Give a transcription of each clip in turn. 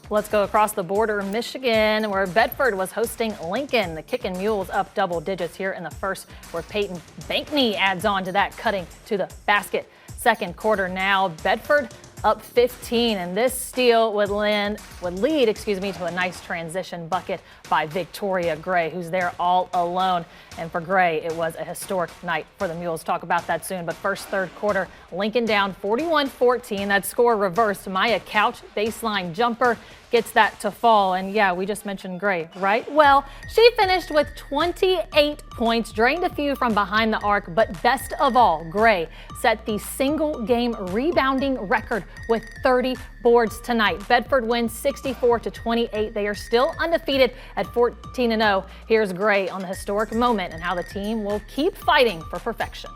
Let's go across the border, Michigan, where Bedford was hosting Lincoln. The Kicking Mules up double digits here in the first, where Peyton Bankney adds on to that, cutting to the basket. Second quarter now, Bedford up 15, and this steal would lead to a nice transition bucket by Victoria Gray, who's there all alone. And for Gray, it was a historic night for the Mules. Talk about that soon. But first third quarter, Lincoln down 41-14. That score reversed. Maya Couch baseline jumper gets that to fall. And yeah, we just mentioned Gray, right? Well, she finished with 28 points, drained a few from behind the arc, but best of all, Gray set the single game rebounding record with 30 boards tonight. Bedford wins 64-28. They are still undefeated at 14-0. Here's Gray on the historic moment and how the team will keep fighting for perfection.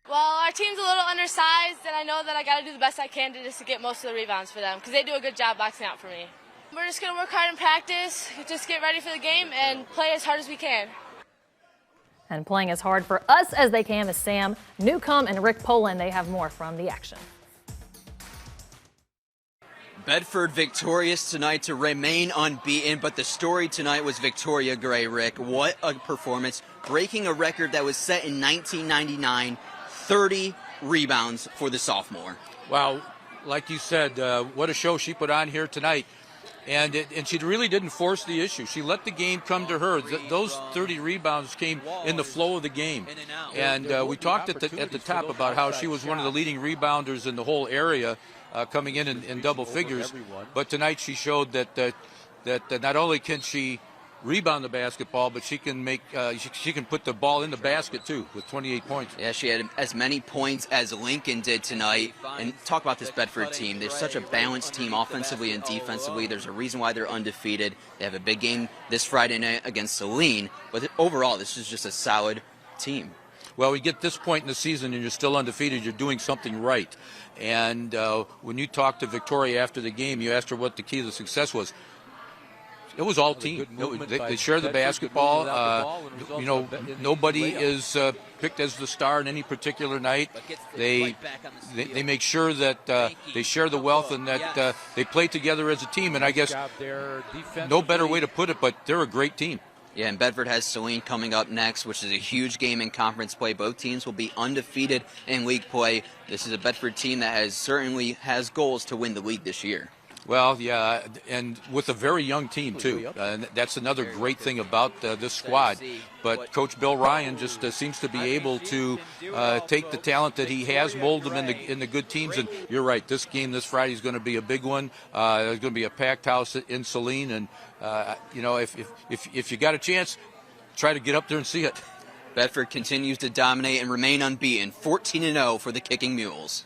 Well, our team's a little undersized, and I know that I got to do the best I can to get most of the rebounds for them because they do a good job boxing out for me. We're just going to work hard in practice, just get ready for the game, and play as hard as we can. And playing as hard for us as they can is Sam Newcomb and Rick Poland. They have more from the action. Bedford victorious tonight to remain unbeaten, but the story tonight was Victoria Gray. Rick, what a performance, breaking a record that was set in 1999, 30 rebounds for the sophomore. Wow, like you said, what a show she put on here tonight. And she really didn't force the issue. She let the game come to her. Those 30 rebounds came in the flow of the game. And we talked at the top about how she was one of the leading rebounders in the whole area, coming in double figures. But tonight she showed that not only can she rebound the basketball, but she can make she can put the ball in the basket too with 28 points. Yeah, she had as many points as Lincoln did tonight. And talk about this Bedford team. They're such a balanced team offensively and defensively. There's a reason why they're undefeated. They have a big game this Friday night against Saline. But overall, this is just a solid team. Well, we get this point in the season and you're still undefeated, you're doing something right. And when you talked to Victoria after the game, you asked her what the key to the success was. It was all team. They share the basketball. Nobody is picked as the star in any particular night. They make sure that they share the wealth and that they play together as a team. And I guess no better way to put it, but they're a great team. Yeah, and Bedford has Saline coming up next, which is a huge game in conference play. Both teams will be undefeated in league play. This is a Bedford team that certainly has goals to win the league this year. Well, yeah, and with a very young team, too. That's another great thing about this squad. But Coach Bill Ryan just seems to be able to take the talent that he has, mold them into good teams. And you're right, this game this Friday is going to be a big one. There's going to be a packed house in Saline. And, if you got a chance, try to get up there and see it. Bedford continues to dominate and remain unbeaten, 14-0 for the Kicking Mules.